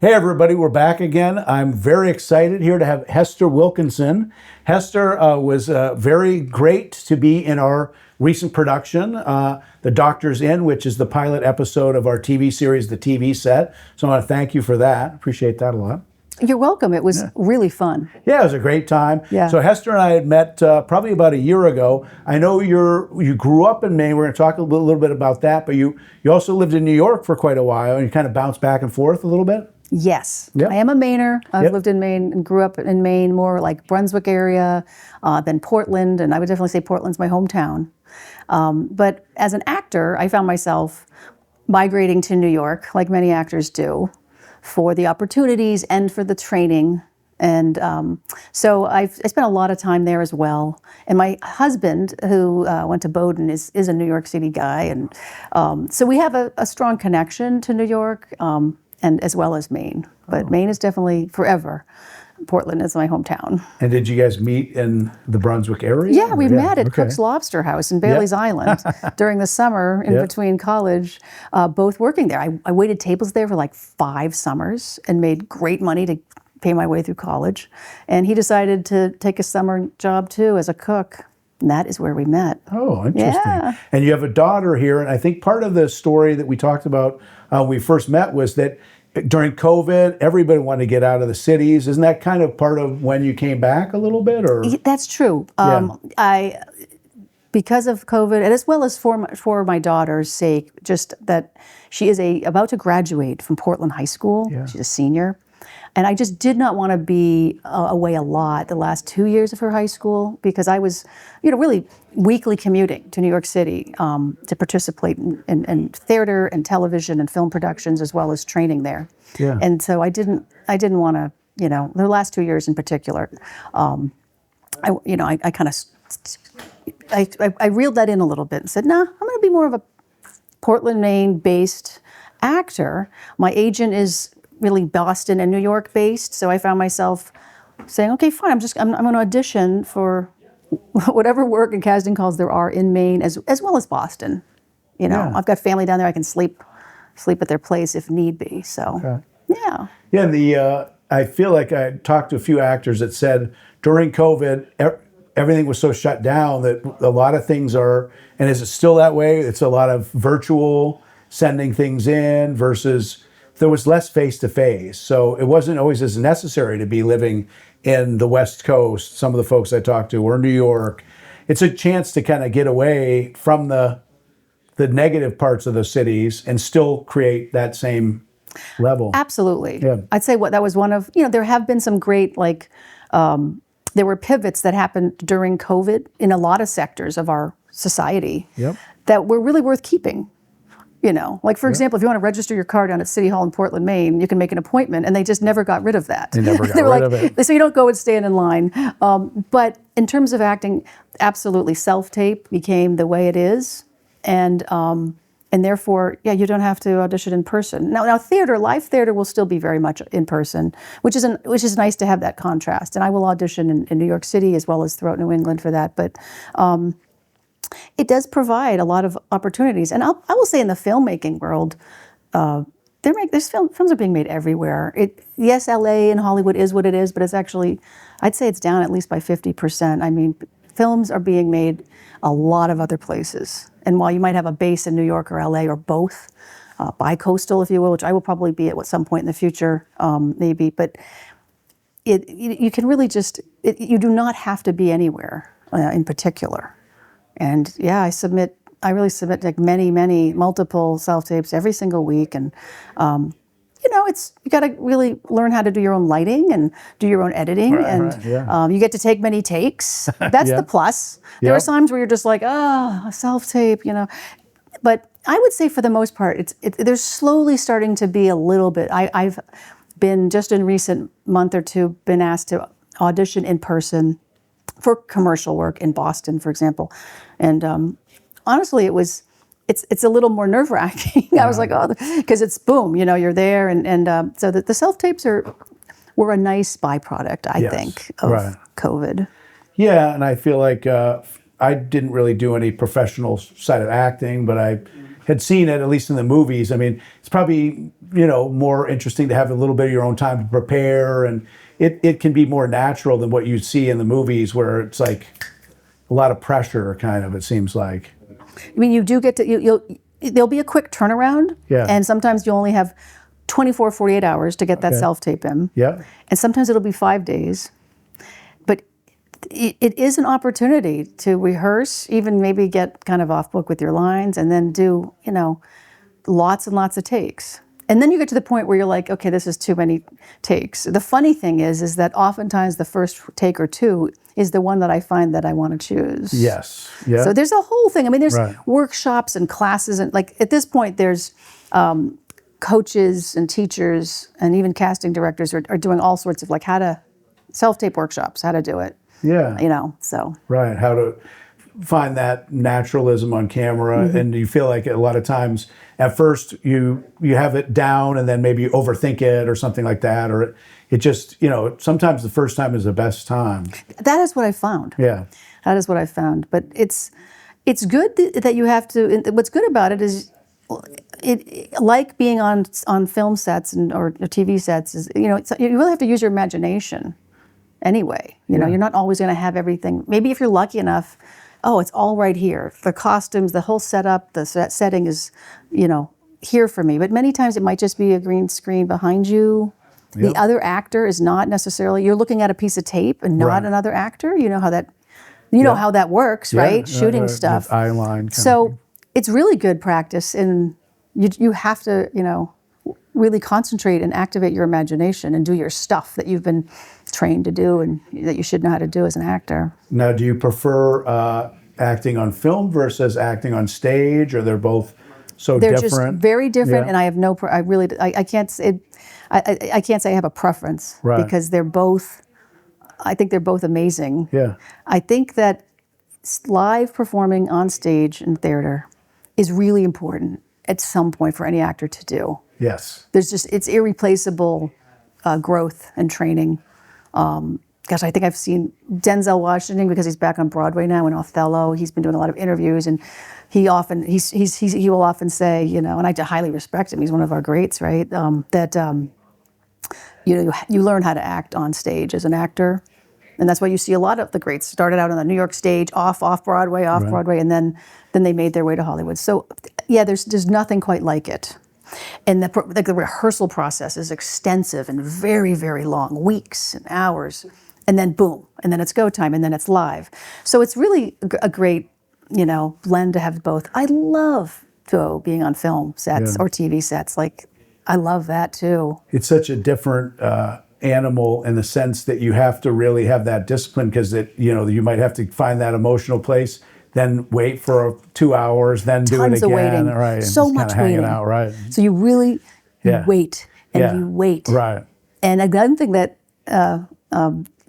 Hey everybody, we're back again. I'm very excited here to have Hester Wilkinson. Hester was very great to be in our recent production, The Doctor's Inn, which is the pilot episode of our TV series, The TV Set. So I want to thank you for that. Appreciate that a lot. You're welcome. It was really fun. Yeah, it was a great time. Yeah. So Hester and I had met probably about a year ago. I know you grew up in Maine. We're going to talk a little bit about that, but you also lived in New York for quite a while, and you kind of bounced back and forth a little bit? Yes. Yep. I am a Mainer. I've lived in Maine and grew up in Maine, more like Brunswick area, then Portland, and I would definitely say Portland's my hometown. But as an actor, I found myself migrating to New York, like many actors do, for the opportunities and for the training. And so I spent a lot of time there as well. And my husband, who went to Bowdoin, is a New York City guy. And so we have a strong connection to New York, and as well as Maine. But Maine is definitely forever. Portland is my hometown. And did you guys meet in the Brunswick area? Yeah, we met at Cook's Lobster House in Bailey's Island during the summer in between college, both working there. I waited tables there for like 5 summers and made great money to pay my way through college. And he decided to take a summer job too as a cook. And that is where we met. Oh, interesting. Yeah. And you have a daughter here, and I think part of the story that we talked about when we first met was that during COVID, everybody wanted to get out of the cities. Isn't that kind of part of when you came back a little bit? Or That's true. Because of COVID, and as well as for my daughter's sake, just that she is about to graduate from Portland High School. Yeah. She's a senior. And I just did not want to be away a lot the last 2 years of her high school because I was, really weekly commuting to New York City to participate in theater and television and film productions as well as training there. Yeah. And so I didn't want to, the last 2 years in particular, I reeled that in a little bit and said, I'm going to be more of a Portland, Maine-based actor. My agent is really Boston and New York based, so I found myself saying, okay, fine, I'm going to audition for whatever work and casting calls there are in Maine as well as Boston. I've got family down there. I can sleep at their place if need be. So yeah. And I feel like I talked to a few actors that said during COVID everything was so shut down that a lot of things are, and is it still that way? It's a lot of virtual sending things in versus there was less face-to-face, so it wasn't always as necessary to be living in the West Coast. Some of the folks I talked to were in New York. It's a chance to kind of get away from the negative parts of the cities and still create that same level. Absolutely. Yeah. I'd say that was one of, there have been some great, there were pivots that happened during COVID in a lot of sectors of our society that were really worth keeping. For example, if you want to register your car down at City Hall in Portland, Maine, you can make an appointment, and they just never got rid of that. They never got rid of it. So you don't go and stand in line. But in terms of acting, absolutely, self-tape became the way it is, and therefore, you don't have to audition in person. Now, live theater will still be very much in person, which is nice to have that contrast. And I will audition in New York City as well as throughout New England for that, but. It does provide a lot of opportunities, and I will say in the filmmaking world, films are being made everywhere. Yes, LA and Hollywood is what it is, but it's actually, I'd say it's down at least by 50%. I mean, films are being made a lot of other places, and while you might have a base in New York or LA or both, Bicoastal, if you will, which I will probably be at some point in the future, maybe, but you can really you do not have to be anywhere in particular. And I really submit like many multiple self-tapes every single week. And, you got to really learn how to do your own lighting and do your own editing. You get to take many takes. That's the plus. There are times where you're just like, a self-tape, But I would say for the most part, there's slowly starting to be a little bit. I've been just in recent month or two, been asked to audition in person for commercial work in Boston, for example. And honestly, it's a little more nerve-wracking. I was like, because it's boom, you're there. And so the self-tapes were a nice byproduct, I think, of COVID. Yeah, and I feel like I didn't really do any professional side of acting, but I had seen it, at least in the movies, I mean, it's probably, more interesting to have a little bit of your own time to prepare, and it can be more natural than what you see in the movies where it's like a lot of pressure, kind of, it seems like. I mean, you do get to, there'll be a quick turnaround, Yeah. and sometimes you only have 24, 48 hours to get that Okay. self-tape in. Yeah. And sometimes it'll be 5 days. But it is an opportunity to rehearse, even maybe get kind of off book with your lines, and then do, lots and lots of takes. And then you get to the point where you're like, okay, this is too many takes. The funny thing is that oftentimes the first take or two is the one that I find that I want to choose. Yes. Yeah. So there's a whole thing. I mean, there's Right. workshops and classes, and like at this point, there's coaches and teachers and even casting directors are doing all sorts of like how to self-tape workshops, how to do it. Yeah. So. Right. How to find that naturalism on camera. Mm-hmm. And you feel like a lot of times at first you have it down and then maybe you overthink it or something like that. Or it just, sometimes the first time is the best time. That is what I found. Yeah. That is what I found. But it's good that you have to, what's good about it is it like being on film sets or TV sets is, you really have to use your imagination anyway. Yeah. You're not always going to have everything. Maybe if you're lucky enough, it's all right here. The costumes, the whole setup, the setting is, here for me. But many times it might just be a green screen behind you. Yep. The other actor is not necessarily, you're looking at a piece of tape and not Right. another actor. You know how that, how that works, Yeah. right? Shooting stuff. Eye line. So it's really good practice, and you have to, really concentrate and activate your imagination and do your stuff that you've been trained to do and that you should know how to do as an actor. Now, do you prefer acting on film versus acting on stage, or they're both so They're different? just very different, Yeah. and I have I can't say I can't say I have a preference Right. because I think they're both amazing. Yeah. I think that live performing on stage in theater is really important at some point for any actor to do. Yes. It's irreplaceable growth and training. Gosh, I think I've seen Denzel Washington because he's back on Broadway now in Othello. He's been doing a lot of interviews, and he will often say, and I highly respect him. He's one of our greats, right? You learn how to act on stage as an actor, and that's why you see a lot of the greats started out on the New York stage, off Broadway, Right. Broadway, and then they made their way to Hollywood. So, yeah, there's nothing quite like it. And the rehearsal process is extensive and very, very long, weeks and hours, and then boom, and then it's go time, and then it's live. So it's really a great, blend to have both. I love being on film sets Yeah. or TV sets. Like, I love that too. It's such a different animal in the sense that you have to really have that discipline because you might have to find that emotional place, then wait for 2 hours, then do it Tons again. of waiting. Right. and So just much kinda hanging waiting. out, right. So you really Yeah. wait and Yeah. you wait. Right. And another thing that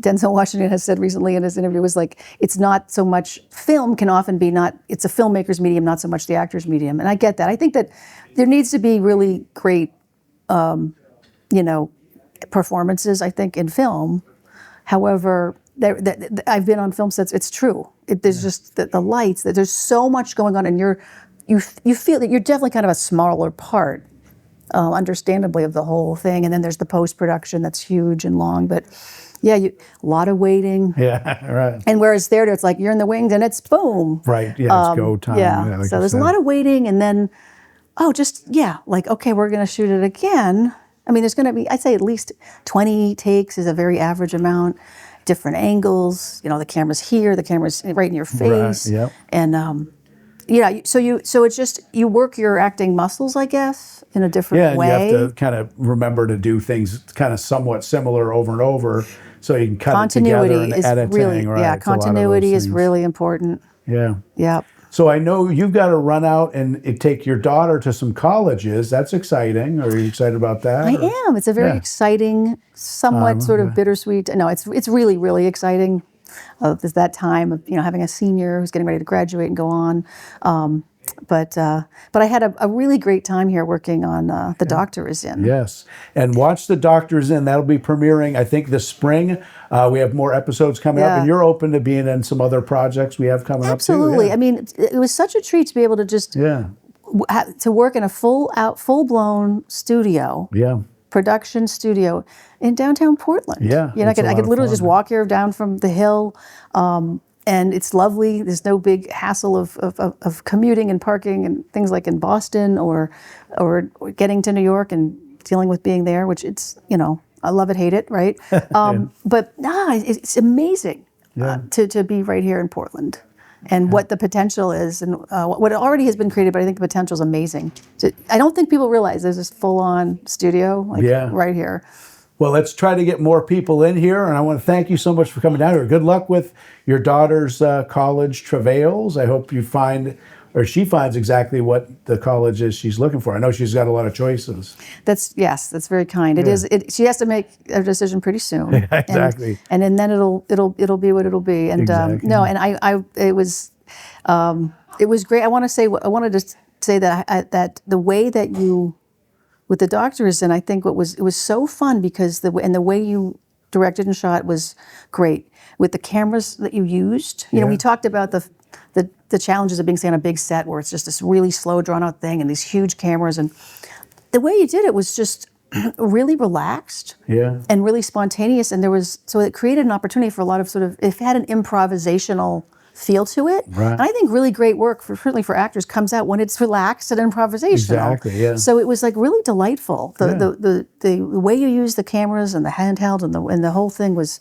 Denzel Washington has said recently in his interview was like, it's not so much, film can often be it's a filmmaker's medium, not so much the actor's medium. And I get that. I think that there needs to be really great, performances, I think, in film. However, I've been on film sets, it's true. There's just the lights, there's so much going on, and you feel that you're definitely kind of a smaller part, understandably, of the whole thing. And then there's the post-production that's huge and long, but yeah, a lot of waiting. Yeah, right. And whereas theater, it's like you're in the wings and it's boom. Right, yeah, it's go time. Yeah, like so you there's a said. lot of waiting, and then, okay, we're going to shoot it again. I mean, there's going to be, I'd say at least 20 takes is a very average amount, different angles, the camera's here, the camera's right in your face. Right, yep. And, so it's just, you work your acting muscles, I guess, in a different way. Yeah, and you have to kind of remember to do things kind of somewhat similar over and over so you can cut it together and is editing, really, right? yeah, It's a lot of those continuity is things. really important. Yeah. Yep. So I know you've got to run out and take your daughter to some colleges. That's exciting. Are you excited about that? I or- am. It's a very Yeah. exciting, somewhat sort of bittersweet. No, it's really, really exciting. There's that time of having a senior who's getting ready to graduate and go on. But I had a really great time here working on The Doctor Is In. Yes. And watch The Doctor's In. That'll be premiering, I think, this spring. We have more episodes coming up, Yeah. and you're open to being in some other projects we have coming Absolutely. up too. I mean, it was such a treat to be able to just Yeah. to work in a full blown studio, Yeah. production studio in downtown Portland. Yeah, You know, it's a I lot could of literally fun. just walk here down from the hill, and it's lovely. There's no big hassle of commuting and parking and things like in Boston or getting to New York and dealing with being there, which it's, you know, I love it, hate it, right? But it's amazing to be right here in Portland. And what the potential is, and what already has been created, but I think the potential is amazing. So I don't think people realize there's this full-on studio right here. Well, let's try to get more people in here, and I want to thank you so much for coming down here. Good luck with your daughter's college travails. I hope you find, or she finds exactly what the college is she's looking for. I know she's got a lot of choices. That's very kind. It is. She has to make a decision pretty soon. Yeah, exactly. And then it'll be what it'll be. And Exactly. no, and it was great. I wanted to say that that the way that you with the doctors, and I think it was so fun because the way you directed and shot was great with the cameras that you used. You know, we talked about the challenges of being, say, on a big set where it's just this really slow, drawn-out thing and these huge cameras. And the way you did it was just really relaxed and really spontaneous. And so it created an opportunity for a lot of it had an improvisational feel to it. Right. And I think really great work, certainly for actors, comes out when it's relaxed and improvisational. Exactly, yeah. So it was like really delightful. The way you use the cameras and the handheld and the whole thing was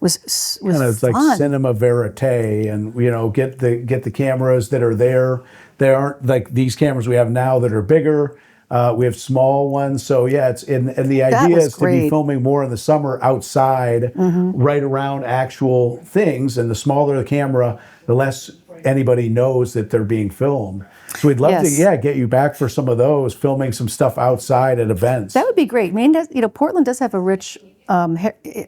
Kind of fun. like cinema verite, and you know, get the cameras that are there. They aren't like these cameras we have now that are bigger. We have small ones, so yeah, it's and the idea is to be filming more in the summer outside, right around actual things. And the smaller the camera, the less anybody knows that they're being filmed. So we'd love to get you back for some of those, filming some stuff outside at events. That would be great. Maine does, Portland does have a rich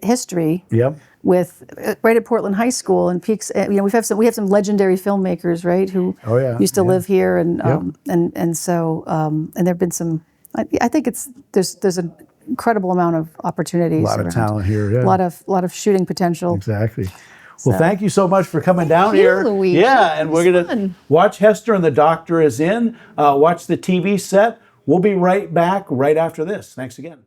history. Yep. With right at Portland High School and Peaks, we have some legendary filmmakers, right, who used to live here, and so there've been some. I think there's an incredible amount of opportunities. A lot of talent here. Yeah. A lot of shooting potential. Exactly. Well, thank you so much for coming down here. Luigi. Yeah, and we're gonna watch Hester and the Doctor is in. Watch the TV set. We'll be right back right after this. Thanks again.